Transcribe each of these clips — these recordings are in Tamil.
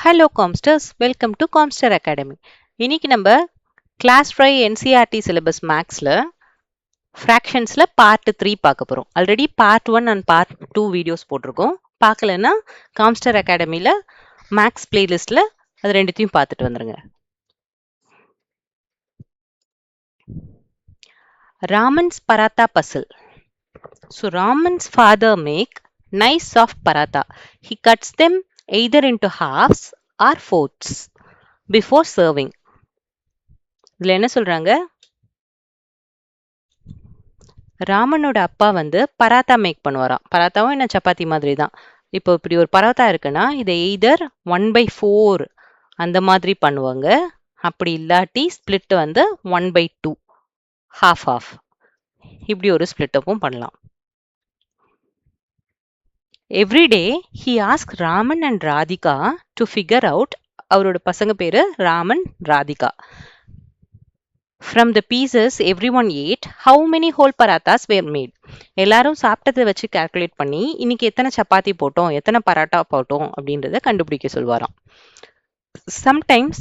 Hello Comsters, welcome to Comster Academy. இன்னைக்கு நம்ம கிளாஸ் 5 என்சிஆர்டி சிலபஸ் மேக்ஸில் ஃப்ராக்ஷன்ஸில் பார்ட் 3 பார்க்க போகிறோம். Already part 1 and part 2 videos போட்டிருக்கோம். பார்க்கலன்னா காம்ஸ்டர் அகாடமியில் மேக்ஸ் பிளேலிஸ்டில் அது ரெண்டுத்தையும் பார்த்துட்டு வந்துருங்க. Raman's paratha Basil. So Raman's father make nice soft paratha. He cuts them either into halves or fourths before serving. இதுல என்ன சொல்றாங்க? ராமனோட அப்பா வந்து பராத்தா மேக் பண்ணுவாராம். பராத்தாவும் என்ன சப்பாத்தி மாதிரி தான். இப்போ இப்படி ஒரு பராத்தா இருக்குன்னா இதை எய்தர் 1/4 அந்த மாதிரி பண்ணுவாங்க. அப்படி இல்லாட்டி ஸ்பிளிட் வந்து 1/2 half half இப்படி ஒரு ஸ்பிளிட்டப்பும் பண்ணலாம். Every day he asked Raman and Radhika to figure out அவரோட பசங்க பேரு Raman Radhika. From the pieces everyone ate, how many whole parathas were made? எல்லாரும் சாப்பிட்டதை வச்சு கால்குலேட் பண்ணி இன்னைக்கு எத்தனை சப்பாத்தி போட்டோம், எத்தனை பராட்டா போட்டோம் அப்படின்றத கண்டுபிடிக்க சொல்வாராம். Sometimes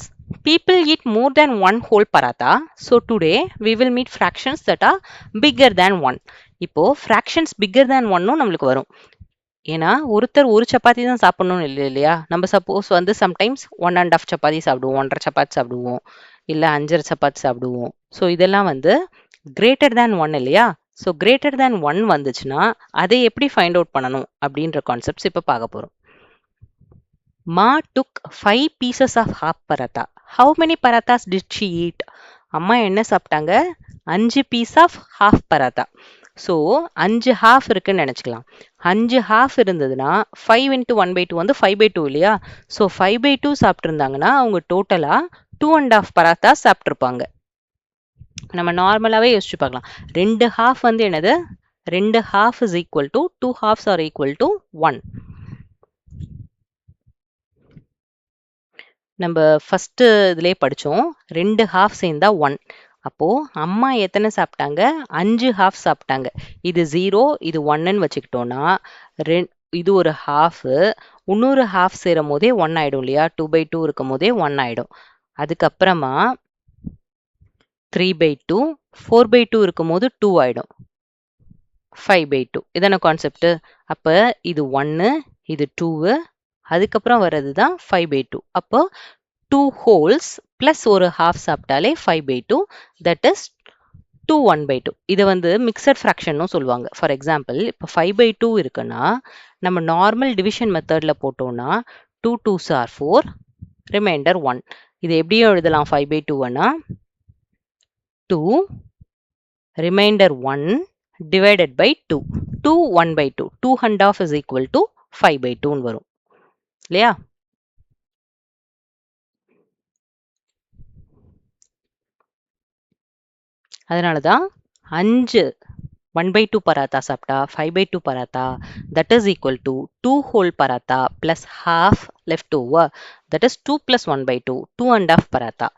people eat more than one whole paratha, so today we will meet fractions that are bigger than one. இப்போ fractions bigger than ஒன்னும் நம்மளுக்கு வரும். ஏன்னா ஒருத்தர் ஒரு சப்பாத்தி தான் சாப்பிடணும்னு இல்லை இல்லையா? நம்ம சப்போஸ் வந்து சம்டைம்ஸ் 1.5 சப்பாத்தி சாப்பிடுவோம், 1.5 சப்பாத்தி சாப்பிடுவோம், இல்லை 5 சப்பாத்தி சாப்பிடுவோம். ஸோ இதெல்லாம் வந்து கிரேட்டர் தேன் 1 இல்லையா? ஸோ கிரேட்டர் தேன் 1 வந்துச்சுன்னா அதை எப்படி ஃபைண்ட் அவுட் பண்ணணும் அப்படின்ற கான்செப்ட்ஸ் இப்போ பார்க்க போகிறோம். மா டுக் 5 pieces of half paratha. How many parathas did she eat? அம்மா என்ன சாப்பிட்டாங்க? 5 piece of half paratha. So 5 half இருக்குன்னு நினச்சிக்கலாம். 5 ஹாஃப் இருந்ததுன்னா 5 into 1/2 வந்து 5/2 இல்லையா? ஸோ 5/2 சாப்பிட்ருந்தாங்கன்னா அவங்க டோட்டலாக 2.5 பராத்தா சாப்பிட்ருப்பாங்க. நம்ம நார்மலாகவே யோசிச்சு பார்க்கலாம். 2 ஹாஃப் வந்து என்னது? 2 half is equal to 2 halves are equal to 1. நம்ம ஃபர்ஸ்ட் இதுலேயே படித்தோம், 2 ஹாஃப் சேர்ந்தா 1. அப்போ அம்மா எத்தனை சாப்பிட்டாங்க? 5 ஹாஃப் சாப்பிட்டாங்க. இது 0, இது 1ன்னு வச்சுக்கிட்டோம்னா இது ஒரு ஹாஃப், இன்னொரு ஹாஃப் சேரும் போதே 1 ஆயிடும் இல்லையா? 2/2 இருக்கும் போதே 1 ஆயிடும். அதுக்கப்புறமா 3/2, 4/2 இருக்கும் போது 2 ஆயிடும், 5/2. இதான கான்செப்ட். அப்ப இது 1, இது 2, அதுக்கப்புறம் வர்றது தான் 5/2. அப்போ 2 ஹோல்ஸ் பிளஸ் ஒரு ஹாஃப் சாப்பிட்டாலே 5/2, தட் இஸ் 2 1/2. இதை வந்து மிக்சட் ஃப்ராக்ஷன்னும் சொல்லுவாங்க. ஃபார் எக்ஸாம்பிள் இப்போ 5/2 இருக்குன்னா நம்ம நார்மல் டிவிஷன் மெத்தடில் போட்டோம்னா 2 2s are 4, ரிமைண்டர் 1. இது எப்படியும் எழுதலாம்? 5/2னா 2 reminder 1 divided by 2. 2 1/2. 2.5 is equal to 5/2 வரும் இல்லையா? அதனால தான் 5 1/2 பராத்தா சாப்பிட்டா 5/2 paratha, that is equal to 2 whole paratha plus half left over, that is 2 plus 1/2, 2.5 paratha.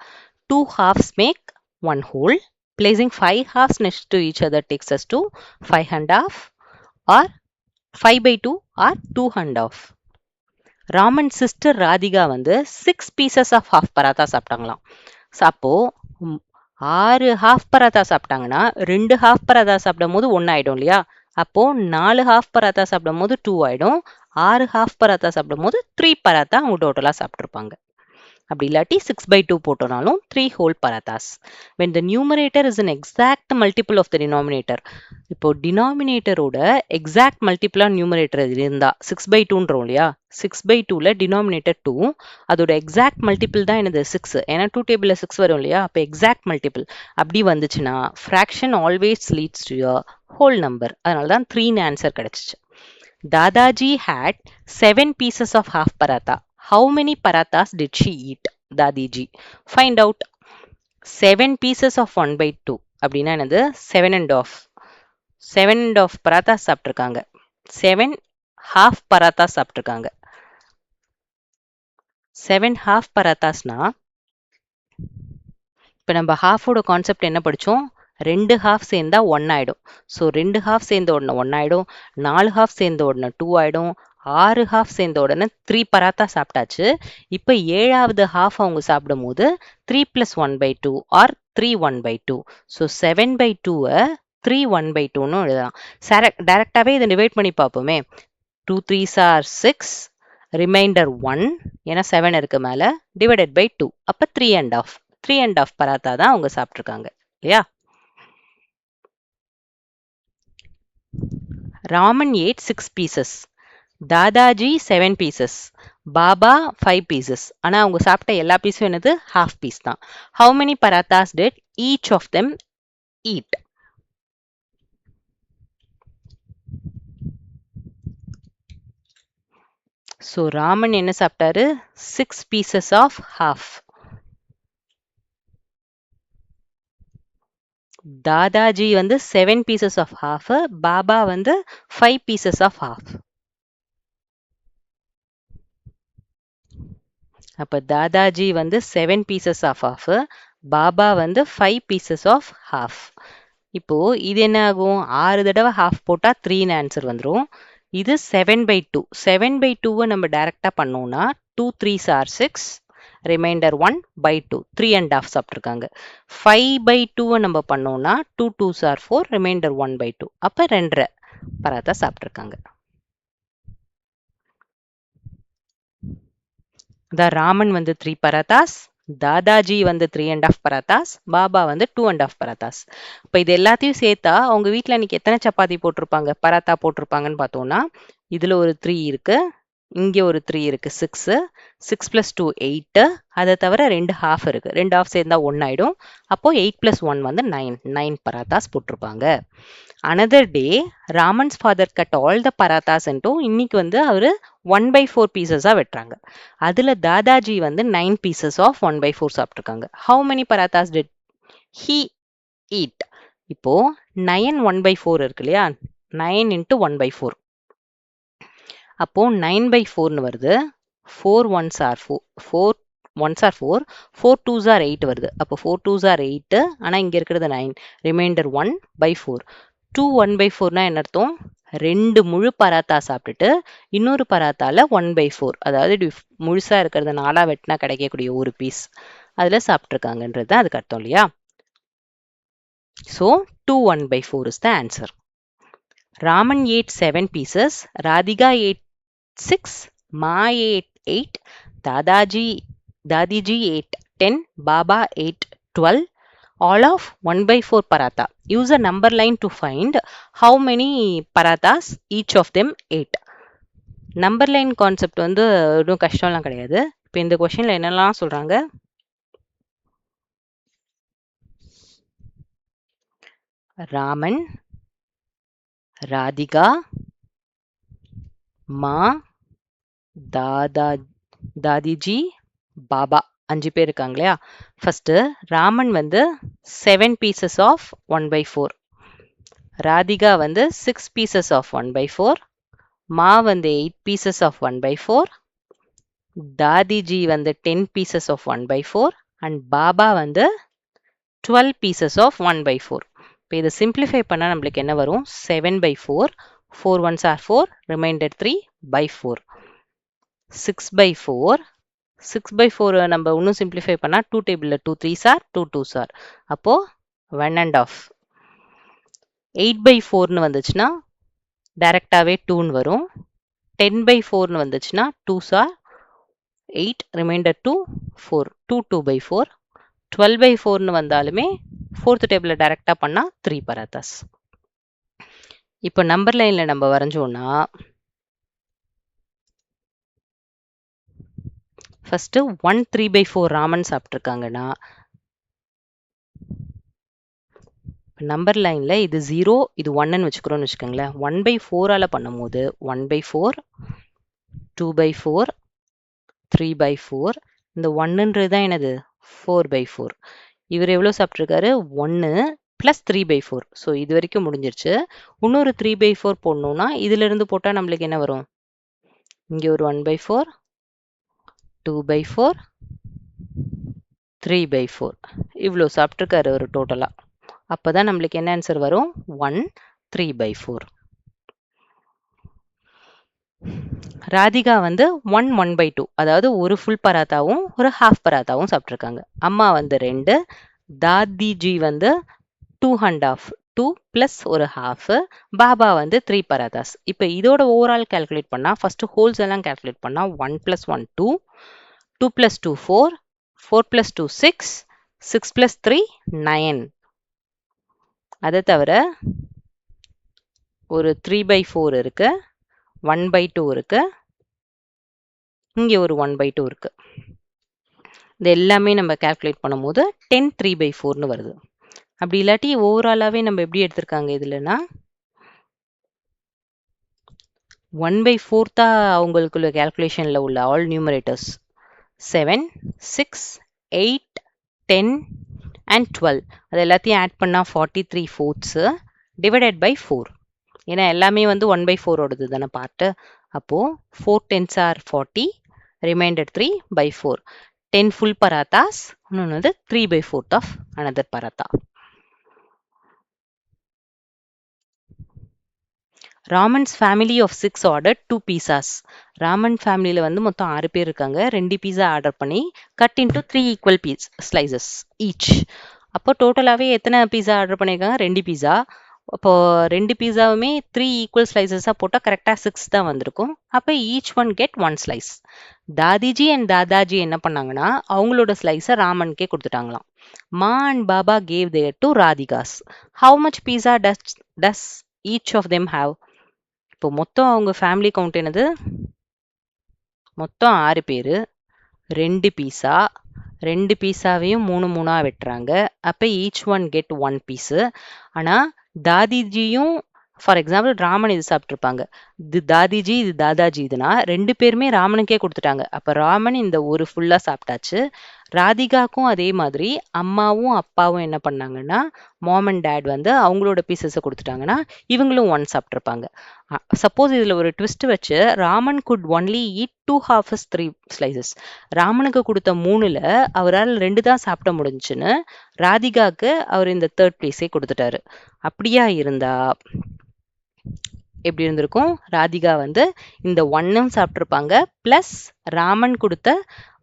2 halves make 1 whole. Placing 5 halves next to each other takes us to 5.5 or 5/2 or 2.5. Raman sister Radhika வந்து 6 pieces of half paratha சாப்பிட்டாங்களாம். அப்போ 6 ஹாஃப் பராத்தா சாப்பிட்டாங்கன்னா 2 ஹாஃப் பராத்தா சாப்பிடும் போது 1 ஆயிடும் இல்லையா? அப்போ 4 ஹாஃப் பராத்தா சாப்பிடும் போது 2 ஆயிடும். 6 ஹாஃப் பராத்தா சாப்பிடும் போது 3 பராத்தா அவங்க டோட்டலா சாப்பிட்டுருப்பாங்க. அப்படி இல்லாட்டி 6/2 போட்டோம்னாலும் 3 whole parathas. When the numerator is an exact multiple of the denominator. இப்போ டினாமினேட்டரோட எக்ஸாக்ட் மல்டிபிளா நியூமரேட்டர் இருந்தா 6/2ன்றோம் இல்லையா? 6/2ல டினாமினேட்டர் 2, அதோட எக்ஸாக்ட் மல்டிபிள் தான் என்னது? 6. ஏன்னா 2 டேபிள்ல 6 வரும் இல்லையா? அப்போ எக்ஸாக்ட் மல்டிபிள் அப்படி வந்துச்சுன்னா fraction always leads to a whole number. அதனால தான் 3ன்னு ஆன்சர் கிடைச்சிச்சு. Dadaji had 7 pieces of half paratha. How many parathas did she eat? Dadiji. Find out. 7 pieces of 1/2 அப்படின்னா என்னது? 7.5. 7.5 parathas சாப்பிட்ருக்காங்க. 7 half parathas சாப்பிட்ருக்காங்க. 7 half parathasனா இப்போ நம்ம ஹாஃபோட கான்செப்ட் என்ன படித்தோம்? 2 ஹாஃப் சேர்ந்தா 1 ஆயிடும். ஸோ 2 ஹாஃப் சேர்ந்த உடனே 1 ஆயிடும், 4 ஹாஃப் சேர்ந்த உடனே 2 ஆயிடும், 6 ஹாஃப் சேர்ந்த உடனே 3 பராத்தா சாப்பிட்டாச்சு. இப்போ 7வது ஹாஃப் அவங்க சாப்பிடும்போது 3 + 1/2 ஆர் 3 1/2. ஸோ 7/2 3 1/2ன்னு எழுதலாம். டைரக்டாவே இதை டிவைட் பண்ணி பார்ப்போமே. 2 3s are 6, ரிமைண்டர் 1, ஏன்னா 7 இருக்கு மேல, டிவைடட் பை 2. அப்போ 3 1/2. 3 1/2 பராத்தா தான் அவங்க சாப்பிட்ருக்காங்க இல்லையா? Raman ate 6 pieces. Dadaji 7 pieces. Baba 5 pieces. ஆனா அவங்க சாப்பிட்ட எல்லா பீஸும் என்னது? half piece தான். How many parathas did each of them eat? So Raman என்ன சாப்பிட்டாரு? 6 pieces of half. தாதாஜி வந்து 7 pieces of half. பாபா வந்து 5 pieces of half. அப்ப தாதாஜி வந்து 7 pieces of half. பாபா வந்து 5 pieces of half. இப்போ இது என்ன ஆகும்? 6 தடவை half போட்டா 3ன்னு ஆன்சர் வந்துரும். இது 7/2. 7/2 நம்ம டைரக்டா பண்ணோம்னா 2 3s are 6, ரிமைண்டர் 1/2. 3 1/2 சாப்பிட்ருக்காங்க. 5/2 நம்ம பண்ணோம்னா 2 2s are 4, ரிமைண்டர் 1/2. அப்ப 2 பராத்தா சாப்பிட்ருக்காங்க. ராமன் வந்து 3 பராத்தாஸ், தாதாஜி வந்து 3 1/2 பராத்தாஸ், பாபா வந்து 2 1/2 பராத்தாஸ். இப்போ இது எல்லாத்தையும் சேர்த்தா அவங்க வீட்டில் இன்னைக்கு எத்தனை சப்பாத்தி போட்டிருப்பாங்க, பராத்தா போட்டிருப்பாங்கன்னு பார்த்தோம்னா, இதில் ஒரு 3 இருக்கு, இங்கே ஒரு 3 இருக்கு, 6. 6 + 2 8. அதை தவிர 2 ஹாஃப் இருக்கு. 2 ஹாஃப் சேர்ந்தா 1 ஆயிடும். அப்போ 8 + 1 வந்து 9 பராத்தாஸ் போட்டிருப்பாங்க. another day Raman's father cut all the parathas into இன்னைக்கு வந்து அவரு 1/4 பீசஸா வெட்டுறாங்க. அதுல தாதாஜி வந்து 9 pieces of 1/4 சாப்பிட்ருக்காங்க. how many parathas did he eat? இப்போ 9 1/4 இருக்கு இல்லையா? 9 into 1/4. அப்போ 9/4ன்னு வருது. 4 1s are 4. 4 1s are 4. 4 2s are 8 வருது. அப்போ 4 2s are 8. ஆனா இங்க இருக்கிறது 9. ரிமைண்டர் 1/4. 2 1/4னா என்ன அர்த்தம்? 2 முழு பராத்தா சாப்பிட்டுட்டு இன்னொரு பராத்தால 1/4, அதாவது முழுசா இருக்கிறத 4ஆ வெட்டினா கிடைக்கக்கூடிய ஒரு பீஸ் அதுல சாப்பிட்ருக்காங்கன்றது தான் அதுக்கு அர்த்தம் இல்லையா? So 2 1/4 is the answer. Raman ate 7 pieces, Radhika ate 6, Ma ate 8, Dadiji ate 10, Baba ate 12, all of 1/4 paratha. Use a number line to find how many parathas each of them ate. Number line concept வந்து இன்னும் கஷ்டம்லாம் கிடையாது. இப்போ இந்த கொஸ்டின்ல என்னெல்லாம் சொல்றாங்க? ராமன், ராதிகா, மா, தாதிஜி, பாபா 5 பேர் இருக்காங்க இல்லையா? ஃபர்ஸ்ட் ராமன் வந்து 7 pieces of 1/4, ராதிகா வந்து 6 pieces of 1/4, மா வந்து 8 pieces of 1/4, தாதிஜி வந்து 10 pieces of 1/4 and பாபா வந்து 12 pieces of 1/4. இப்போ இதை சிம்பிளிஃபை பண்ணால் நம்மளுக்கு என்ன வரும்? 7/4. 4 1s are 4, ரிமைண்டர் 3/4. 6/4. 6/4 நம்ம இன்னும் சிம்பிளிஃபை பண்ணால் 2 டேபிளில் 2 3s are 2 2s are. அப்போ 1 1/2. 8/4ன்னு வந்துச்சுன்னா டைரக்டாகவே 2ன்னு வரும். 10/4ன்னு வந்துச்சுன்னா 2s are 8, ரிமைண்டர் 2 4. 2 2/4. 12/4ன்னு வந்தாலுமே 4th டேபிளில் டைரக்டாக பண்ணால் 3 பராத்தாஸ். இப்போ நம்பர் லைனில் நம்ம வரைஞ்சோம்னா ஃபர்ஸ்ட் 1 3/4 ராமன் சாப்பிட்ருக்காங்கன்னா நம்பர் லைன்ல இது 0 இது 1ன்னு வச்சுக்கிறோம்னு வச்சுக்கோங்களேன். 1/4ஆல பண்ணும்போது 1/4, 2/4, 3/4. இந்த 1ன்றது தான் என்னது? 4/4. இவர் எவ்வளோ சாப்பிட்ருக்காரு? 1 + 3/4. ஸோ இது வரைக்கும் முடிஞ்சிருச்சு. இன்னொரு 3/4 போடணும்னா இதுல இருந்து போட்டால் நம்மளுக்கு என்ன வரும்? இங்கே ஒரு 1/4, 2/4, 3/4. இவ்வளோ சாப்பிட்ருக்காரு ஒரு டோட்டலாக. அப்போதான் நம்மளுக்கு என்ன ஆன்சர் வரும்? 1 3/4. ராதிகா வந்து 1/2 அதாவது ஒரு ஃபுல் பராத்தாவும் ஒரு ஹாஃப் பராத்தாவும் சாப்பிட்ருக்காங்க. அம்மா வந்து 2, தாதிஜி வந்து 2 1/2 2 ப்ளஸ் ஒரு ஹாஃப், பாபா வந்து 3 பராத்தாஸ். இப்போ இதோட ஓவரால் கால்குலேட் பண்ணா ஃபர்ஸ்ட் ஹோல்ஸ் எல்லாம் கால்குலேட் பண்ணா 1 + 1 2, 2 + 2 4, 4 + 2 6, 6 + 3 9. அதை தவிர ஒரு 3/4 இருக்கு, 1/2 இருக்கு, இங்கே ஒரு 1/2 இருக்கு. இது எல்லாமே நம்ம கால்குலேட் பண்ணும்போது 10 3/4ன்னு வருது. அப்படி இல்லாட்டி ஓவராலாவே நம்ம எப்படி எடுத்திருக்காங்க இதுலன்னா 1/4 தான் அவங்களுக்குள்ள கால்குலேஷன்ல உள்ள ஆல் நியூமரேட்டர்ஸ். 7 6 8 10 and 12 அது எல்லாத்தையும் ஆட் பண்ணா 43 fourths டிவைடட் பை 4. ஏன்னா எல்லாமே வந்து 1/4 ஓடது தானே பார்ட்டு. அப்போ 4 10s are 40, reminder 3/4. 10 full parathas, இன்னொன்று வந்து 3/4 of another paratha. Raman's family of 6 order 2 pizzas. Raman ஃபேமிலியில் வந்து மொத்தம் 6 பேர் இருக்காங்க. 2 பீஸா ஆர்டர் பண்ணி cut into 3 equal slices each. அப்போ டோட்டலாகவே எத்தனை பீஸா ஆர்டர் பண்ணியிருக்காங்க? 2 பீஸா. அப்போ 2 பீஸாவுமே 3 ஈக்குவல் ஸ்லைசஸாக போட்டால் கரெக்டாக 6 தான் வந்திருக்கும். அப்போ each one get 1 slice. Dadiji and Dadaji என்ன பண்ணாங்கன்னா அவங்களோட ஸ்லைஸை ராமனுக்கே கொடுத்துட்டாங்களாம். Ma and Baba gave their to Radhika's. How much pizza does each of them have? இப்போ மொத்தம் அவங்க ஃபேமிலி கவுண்ட் என்னது? மொத்தம் 6 பேர், 2 பீஸா, 2 பீஸாவையும் 3 3ஆ வெட்டுறாங்க. அப்போ ஈச் ஒன் கெட் 1 பீஸு. ஆனால் தாதிஜியும் ஃபார் எக்ஸாம்பிள் ராமன் இது சாப்பிட்ருப்பாங்க. இது தாதிஜி இது தாதாஜி இதுனா 2 பேருமே ராமனுக்கே கொடுத்துட்டாங்க. அப்போ ராமன் இந்த ஒரு ஃபுல்லாக சாப்பிட்டாச்சு. ராதிகாக்கும் அதே மாதிரி அம்மாவும் அப்பாவும் என்ன பண்ணாங்கன்னா மாம் அண்ட் டேட் வந்து அவங்களோட பீசஸை கொடுத்துட்டாங்கன்னா இவங்களும் 1 சாப்பிட்ருப்பாங்க. சப்போஸ் இதில் ஒரு ட்விஸ்ட் வச்சு Raman good only eat 2 halves 3 slices. ராமனுக்கு கொடுத்த 3ல் அவரால் 2 தான் சாப்பிட முடிஞ்சுன்னு ராதிகாவுக்கு அவர் இந்த 3rd பிளேஸே கொடுத்துட்டாரு. அப்படியா இருந்தா எப்படி இருந்திருக்கும்? ராதிகா வந்து இந்த 1ம் சாப்பிட்ருப்பாங்க, ப்ளஸ் ராமன் கொடுத்த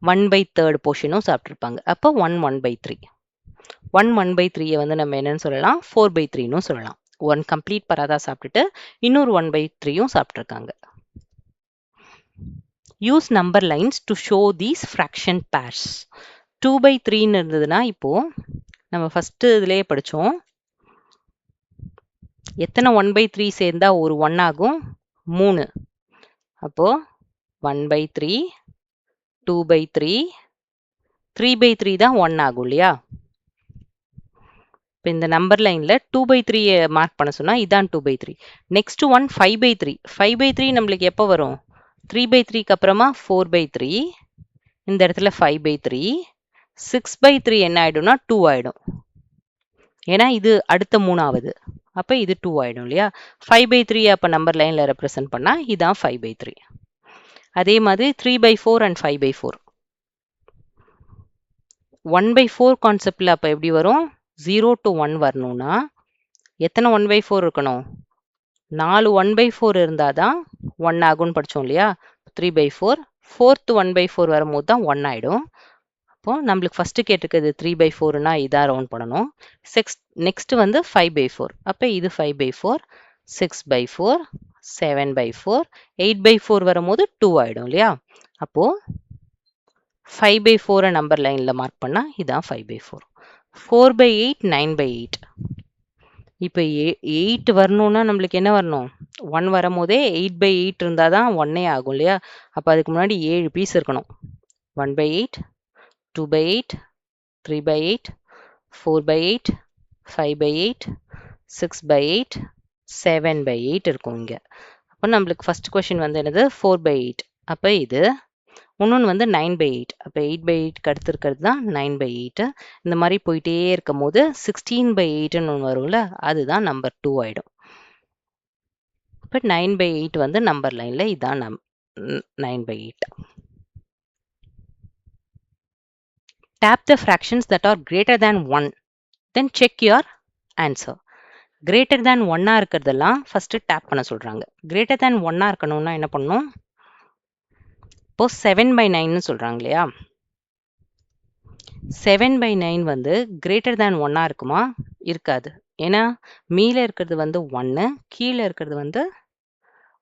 1/3 போர்ஷனும் சாப்பிட்ருப்பாங்க. அப்போ 1 1/3. 1 1/3 வந்து நம்ம என்னன்னு சொல்லலாம்? 4/3ன்னு சொல்லலாம். 1 கம்ப்ளீட் பராதா சாப்பிட்டுட்டு இன்னொரு 1/3யும் சாப்பிட்ருக்காங்க. Use number lines to show these fraction pairs. 2/3ன்னு இருந்ததுன்னா இப்போ நம்ம ஃபர்ஸ்ட் இதுலேயே படித்தோம். எத்தனை 1/3 சேர்ந்தா ஒரு 1 ஆகும்? 3. அப்போ 1/3, 2/3, 3/3 தான் 1 ஆகும் இல்லையா? இப்போ இந்த நம்பர் லைனில் 2/3 மார்க் பண்ண சொன்னால் இதான் 2/3. Next one 5/3. 5/3 நம்மளுக்கு எப்போ வரும்? 3/3க்கு அப்புறமா 4/3, இந்த இடத்துல 5/3, 6/3 என்ன ஆயிடும்னா 2 ஆயிடும். ஏன்னா இது அடுத்த 3ஆவது. அப்போ இது 2 ஆயிடும் இல்லையா? 5/3 அப்போ நம்பர் லைனில் ரெப்ரசன்ட் பண்ணால் இதான் 5/3. அதே மாதிரி 3/4 அண்ட் 5/4. 1/4 கான்செப்டில் அப்போ எப்படி வரும்? 0 to 1 வரணும்னா எத்தனை 1/4 இருக்கணும்? 4 1/4 இருந்தால் தான் 1 ஆகும்னு படித்தோம் இல்லையா? 3/4, 4th 1/4 வரும்போது தான் 1 ஆகிடும். அப்போது நம்மளுக்கு ஃபஸ்ட்டு கேட்டிருக்கிறது 3/4னா இதான் ரவுண்ட் பண்ணணும். நெக்ஸ்ட் வந்து 5/4. அப்போ இது 5/4, 6/4, 7/4, 8/4 வரும்போது 2 ஆகிடும் இல்லையா? அப்போது 5/4 நம்பர் லைனில் மார்க் பண்ணால் இதான் 5/4. 4/8 9/8. இப்போ 8 வரணும்னா நம்மளுக்கு என்ன வரணும்? 1 வரும்போதே 8/8 இருந்தால் தான் 1 ஆகும் இல்லையா? அப்போ அதுக்கு முன்னாடி 7 பீஸ் இருக்கணும். 1/8, 2/8, 3/8, 4/8, 5/8, 6/8, 7/8 இருக்கும் இங்கே. அப்போ நம்மளுக்கு ஃபர்ஸ்ட் கொஷின் வந்து என்னது? 4/8. அப்போ இது இன்னொன்று வந்து 9/8. அப்போ 8/8க்கு அடுத்து இருக்கிறது தான் 9/8. இந்த மாதிரி போயிட்டே இருக்கும் போது 16/8ன்னு ஒன்று வரும்ல, அதுதான் நம்பர் 2 ஆகிடும். இப்போ 9/8 வந்து நம்பர் லைனில் இதான் 9/8. Tap the fractions that are greater than 1. Then check your answer. greater than 1 இருக்கிறதெல்லாம் first டேப் பண்ண சொல்றாங்க. greater than 1 இருக்கணும்னா என்ன பண்ணணும்? இப்போ 7/9 சொல்றாங்க இல்லையா? 7/9 வந்து greater than 1 இருக்குமா? இருக்காது. ஏன்னா மேல இருக்கிறது வந்து 1, கீழே இருக்கிறது வந்து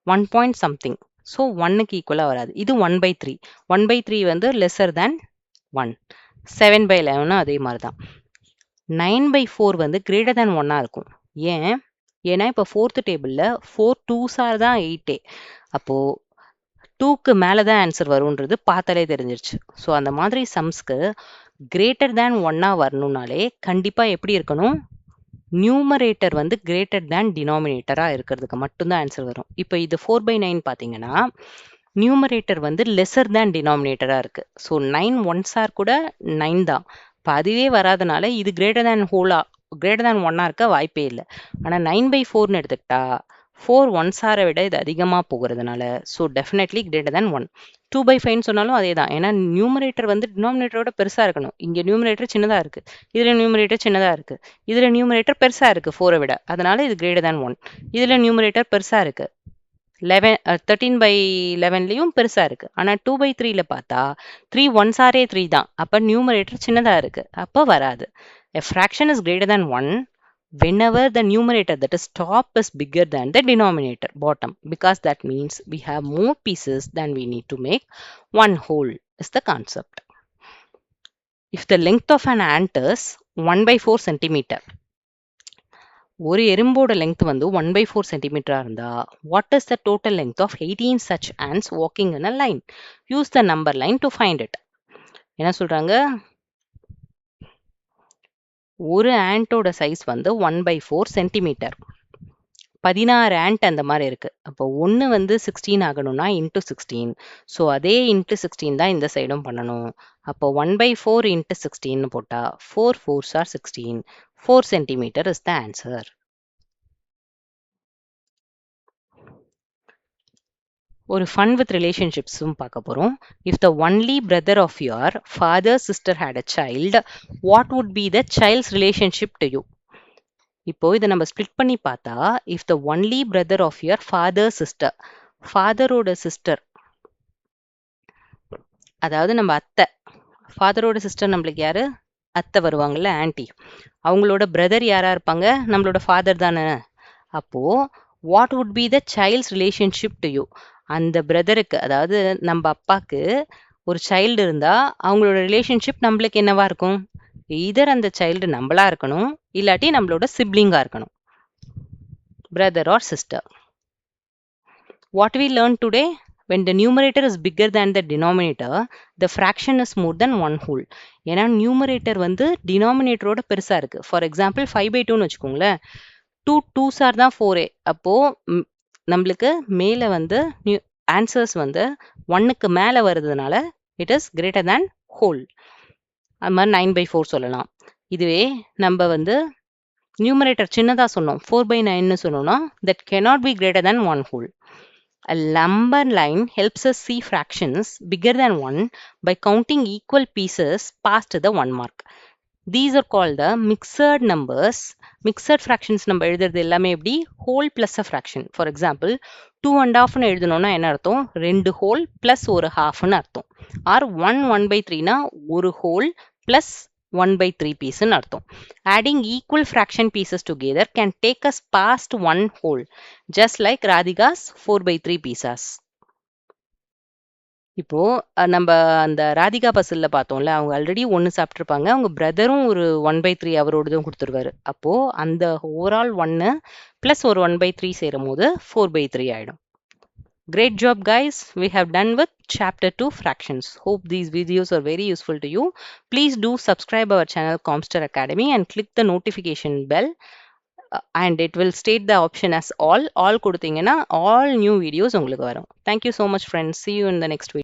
1 பாயிண்ட் சம்திங். ஸோ 1க்கு ஈக்குவலாக வராது. இது 1/3. 1/3 வந்து லெஸ்ஸர் தேன் 1. 7/11 அதே மாதிரி தான். 9/4 வந்து கிரேட்டர் தேன் 1 இருக்கும். ஏன்? ஏன்னா இப்போ ஃபோர்த் டேபிளில் 4 2s தான் 8. அப்போ 2க்கு மேலே தான் ஆன்சர் வரும்ன்றது பார்த்தாலே தெரிஞ்சிருச்சு. ஸோ அந்த மாதிரி சம்ஸ்க்கு கிரேட்டர் தேன் 1 வரணும்னாலே கண்டிப்பாக எப்படி இருக்கணும்? நியூமரேட்டர் வந்து கிரேட்டர் தேன் டினாமினேட்டராக இருக்கிறதுக்கு மட்டும்தான் ஆன்சர் வரும். இப்போ இது 4/9 பார்த்தீங்கன்னா நியூமரேட்டர் வந்து லெஸர் தேன் டினாமினேட்டராக இருக்குது. ஸோ 9 1s கூட 9 தான். இப்போ அதுவே வராதனால இது கிரேட்டர் தேன் கிரேட்டர் தேன் 1 இருக்க வாய்ப்பே இல்லை. ஆனால் 9/4ன்னு எடுத்துக்கிட்டா 4 1s விட இது அதிகமாக போகிறதுனால ஸோ டெஃபினெட்லி கிரேட்டர் தேன் 1. 2/5ன்னு சொன்னாலும் அதே தான். ஏன்னா நியூமரேட்டர் வந்து டினாமினேட்டரோட பெருசாக இருக்கணும். இங்கே நியூமரேட்டர் சின்னதாக இருக்குது, இதில் நியூமரேட்டர் சின்னதாக இருக்குது, இதில் நியூமரேட்டர் பெருசாக இருக்குது 4 விட, அதனால இது கிரேட்டர் தேன் 1. இதில் நியூமரேட்டர் பெருசாக இருக்குது 13/11லையும் பெருசாக இருக்குது. ஆனால் 2/3ல பார்த்தா 3 1s 3 தான். அப்போ நியூமரேட்டர் சின்னதாக இருக்குது, அப்போ வராது. A fraction is greater than 1 whenever the numerator, that is top, is bigger than the denominator, bottom, because that means we have more pieces than we need to make one whole is the concept. If the length of an ant is 1/4 centimeter, ஒரு எறும்போட லெங்த் வந்து 1/4 சென்டிமீட்டரா இருந்தா what is the total length of 18 such ants walking in a line? Use the number line to find it. என்ன சொல்றாங்க? ஒரு ஆண்டோட சைஸ் வந்து 1/4 சென்டிமீட்டர். 16 ஆண்ட் அந்த மாதிரி இருக்கு. அப்போ 1 வந்து 16 ஆகணும்னா இன்ட்டு 16. ஸோ அதே இன்ட்டு 16 தான் இந்த சைடும் பண்ணணும். அப்போ 1/4 இன்ட்டு 16 போட்டா 4 4s are 16. 4 centimetre is the answer. ஒரு ஃபன் வித் ரிலேஷன்ஷிப்ஸும் பார்க்க போகிறோம். If the only brother of your father sister had a child, what would be the child's relationship to you? இப்போ இதை நம்ம ஸ்ப்ளிட் பண்ணி பார்த்தா if the only brother of your father sister, ஃபாதரோட சிஸ்டர், அதாவது நம்ம அத்தை, ஃபாதரோட சிஸ்டர் நம்மளுக்கு யாரு? அத்தை வருவாங்கல்ல, ஆன்டி. அவங்களோட பிரதர் யாரா இருப்பாங்க? நம்மளோட ஃபாதர் தானே. அப்போ what would be the child's relationship to you? அந்த பிரதருக்கு, அதாவது நம்ம அப்பாக்கு ஒரு சைல்டு இருந்தா அவங்களோட ரிலேஷன்ஷிப் நம்மளுக்கு என்னவா இருக்கும்? இதர் அந்த சைல்டு நம்மளா இருக்கணும், இல்லாட்டி நம்மளோட சிப்ளிங்கா இருக்கணும், brother or sister. What we learn today? when the numerator is bigger than the denominator, the fraction is more than one whole. ஏன்னா நியூமரேட்டர் வந்து டினாமினேட்டரோட பெருசா இருக்கு. ஃபார் எக்ஸாம்பிள் 5/2ன்னு வச்சுக்கோங்களேன். 2 2s தான் 4a. அப்போ நம்மளுக்கு மேல வந்து ஆன்சர்ஸ் வந்து 1க்கு மேல வருதுனால it is greater than whole. அது மாதிரி 9/4 சொல்லலாம். இதுவே நம்ம வந்து நியூமரேட்டர் சின்னதா சொன்னோம், 4/9ன்னு சொன்னோம்னா that cannot be greater than one whole. A number line helps us see fractions bigger than 1 by counting equal pieces past the 1 mark. These are called the mixed numbers. Mixed fractions நம்ம எழுதுறது எல்லாமே எப்படி? whole plus a fraction. For example 2.5ன்னு எழுதணும்னா என்ன அர்த்தம்? 2 whole plus ஒரு halfன்னு அர்த்தம். or 1/3னா ஒரு whole plus 1/3 pieceன்னு அர்த்தம். Adding equal fraction pieces together can take us past one whole, just like Radhika's 4/3 pieces. இப்போ நம்ம அந்த ராதிகா பசில்ல பார்த்தோம்ல, அவங்க ஆல்ரெடி 1 சாப்பிட்டுருப்பாங்க. அவங்க பிரதரும் ஒரு 1/3 அவரோடதும் கொடுத்துருவாரு. அப்போ அந்த ஓவரால் 1 பிளஸ் ஒரு 1/3 சேரும் போது 4/3 ஆயிடும். Great job guys, we have done with chapter 2 fractions. Hope these videos are very useful to you. Please do subscribe our channel Comstar Academy and click the notification bell, and it will state the option as all கொடுத்தீங்கன்னா all new videos உங்களுக்கு வரும். Thank you so much friends. See you in the next video.